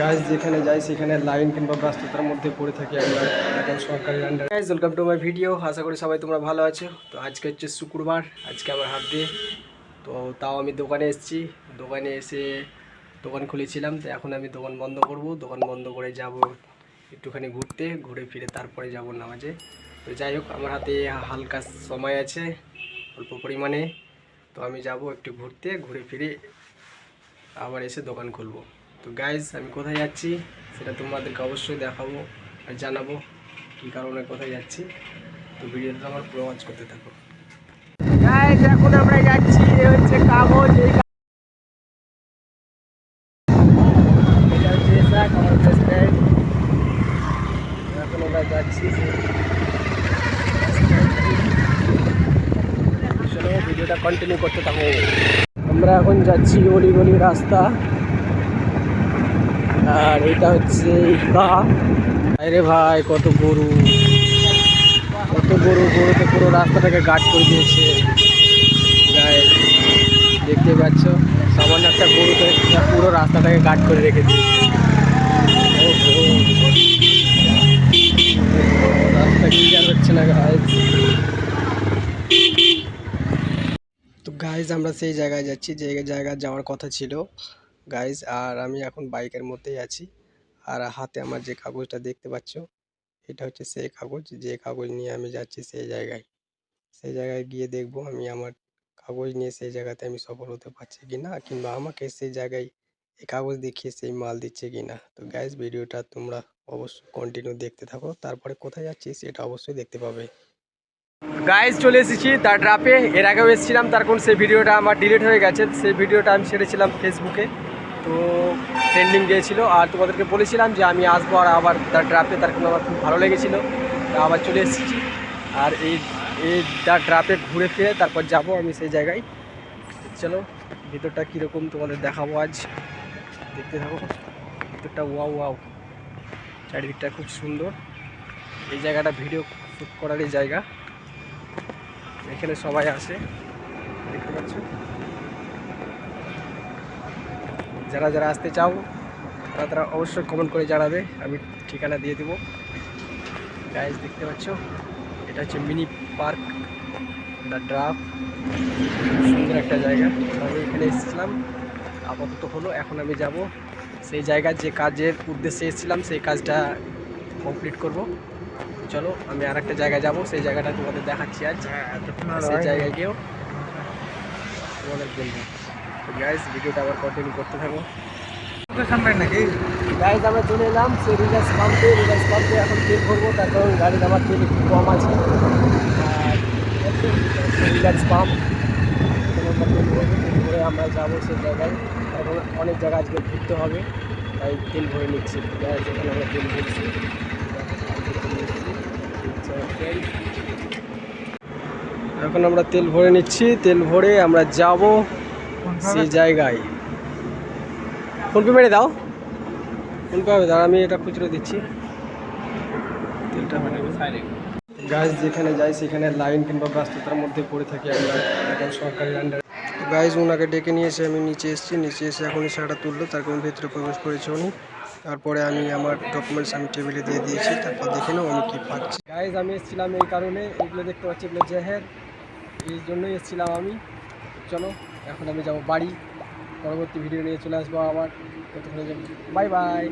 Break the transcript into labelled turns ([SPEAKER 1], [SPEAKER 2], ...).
[SPEAKER 1] Guys যেখানে যাই সেখানে লাইন কিংবা ব্যস্ততার মধ্যে পড়ে থাকি আমরা এখন সরকারি under. Guys welcome to my video, আশা করি সবাই তোমরা ভালো আছো। তো আজকে হচ্ছে শুক্রবার, আজকে আমার হাফ ডে। তো তাও আমি দোকানে এসেছি, দোকানে এসে দোকান খুলেছিলাম। তো এখন আমি দোকান বন্ধ করব, দোকান বন্ধ করে যাব একটুখানি ঘুরতে, ঘুরে ফিরে তারপরে যাব নামাজে। তো যাই হোক, আমার হাতে হালকা সময় আছে, অল্প পরিমাণে। তো আমি যাব একটু ঘুরতে, ঘুরে ফিরে আবার এসে দোকান খুলবো। তো গাইজ আমি কোথায় যাচ্ছি সেটা তোমাদেরকে অবশ্যই দেখাবো আর জানাবো কী কারণে কোথায় যাচ্ছি। তো ভিডিওটা আমার পুরো ওয়াচ করতে থাকো। গাইজ এখন আমরা যাচ্ছি হচ্ছে কাগজ, এখন আমরা যাচ্ছি। চলো ভিডিওটা কন্টিনিউ করতে থাকো। আমরা এখন যাচ্ছি অলি রাস্তা, আর এটা হচ্ছে ইকা। আরে ভাই কত গরু, গরুতে পুরো রাস্তাটাকে গার্ড করে দিয়েছে। গাইস দেখতে পাচ্ছ, সামান্য একটা গরুতে পুরো রাস্তাটাকে গার্ড করে রেখে দিয়েছে। রাস্তা ক্লিয়ার হচ্ছে না গাইস। তো গাইজ আমরা সেই জায়গায় যাচ্ছি যে জায়গায় যাওয়ার কথা ছিল গাইজ। আর আমি এখন বাইকের মধ্যেই আছি, আর হাতে আমার যে কাগজটা দেখতে পাচ্ছ এটা হচ্ছে সেই কাগজ, যে কাগজ নিয়ে আমি যাচ্ছি সেই জায়গায় গিয়ে দেখবো আমি আমার কাগজ নিয়ে সেই জায়গাতে আমি সফল হতে পারছি কিনা, কিংবা আমাকে সেই জায়গায় এই কাগজ দেখিয়ে সেই মাল দিচ্ছে কিনা। তো গাইজ ভিডিওটা তোমরা অবশ্যই কন্টিনিউ দেখতে থাকো, তারপরে কোথায় যাচ্ছি সেটা অবশ্যই দেখতে পাবে। গাইজ চলে এসেছি তার ড্রাপে, এর আগেও এসেছিলাম, তার কোন সেই ভিডিওটা আমার ডিলিট হয়ে গেছে। সেই ভিডিওটা আমি ছেড়েছিলাম ফেসবুকে, তো ট্রেন্ডিং গিয়েছিলো। আর তোমাদেরকে বলেছিলাম যে আমি আসবো আর আবার তার ড্রাপে, তার কোনো আমার খুব ভালো লেগেছিলো, তা আবার চলে এসেছি। আর এই তার ড্রাপে ঘুরে ফিরে তারপর যাব আমি সেই জায়গায়। চলো ভিতরটা কীরকম তোমাদের দেখাবো আজ, দেখতে থাকো। ভিতরটা ওয়াও, চারিদিকটা খুব সুন্দর। এই জায়গাটা ভিডিও শ্যুট করারই জায়গা, এখানে সবাই আসে, দেখতে পাচ্ছ। যারা আসতে চাও তারা অবশ্যই কমেন্ট করে জানাবে, আমি ঠিকানা দিয়ে দেবো। গাইজ দেখতে পাচ্ছ, এটা হচ্ছে মিনি পার্ক দ্য ড্রাপ, সুন্দর একটা জায়গা। আমি এখানে এসেছিলাম, আপাতত হলো। এখন আমি যাব সেই জায়গায়, যে কাজের উদ্দেশ্যে এসেছিলাম সেই কাজটা কমপ্লিট করব। চলো আমি আর একটা জায়গায় যাব, সেই জায়গাটা তোমাদের দেখাচ্ছি আজ। সেই জায়গায় গিয়েও তোমাদের বলবো। তো গাইজ ভিডিওটা আবার কন্টিনিউ করতে থাকো। নাকি গাইজ আমরা চলে এলাম সেই রিলায়েন্স পাম্পে এখন তেল ভরবো, তার কারণ গাড়ির আমার তেল একটু কম আছে। আর রিলায়েন্স পাম্প তেল ভরে আমরা যাবো সেই জায়গায়। এখন অনেক জায়গা আজকে ঘুরতে হবে, তাই তেল ভরে নিচ্ছি। গাইজ এখানে আমরা তেল ভরছি, এখন আমরা তেল ভরে নিচ্ছি। তেল ভরে আমরা যাব সেই জায়গায়। ফোনপে মেরে দাও, ফোনপে হবে দাও, আমি এটা খুচরো দিচ্ছি। তেলটা গাইজ যেখানে যাই সেখানে লাইন কিংবা ব্যস্ততার মধ্যে পড়ে থাকি আমরা এখন সরকারি আন্ডার। গাইজ ওনাকে ডেকে নিয়ে এসে আমি নিচে এসে এখন সেটা তুললো, তার কারণ ভেতরে প্রবেশ করেছে উনি। তারপরে আমি আমার ডকুমেন্টস আমি টেবিলে দিয়ে দিয়েছি, তারপর দেখে নাও আমি কী পাচ্ছি। গাইজ আমি এসেছিলাম এই কারণে, এগুলো দেখতে পাচ্ছি এগুলো জেহের, এই জন্যই এসেছিলাম আমি। চলো এখন আমি যাবো বাড়ি, পরবর্তী ভিডিও নিয়ে চলে আসবো আবার। ততক্ষণে বাই বাই।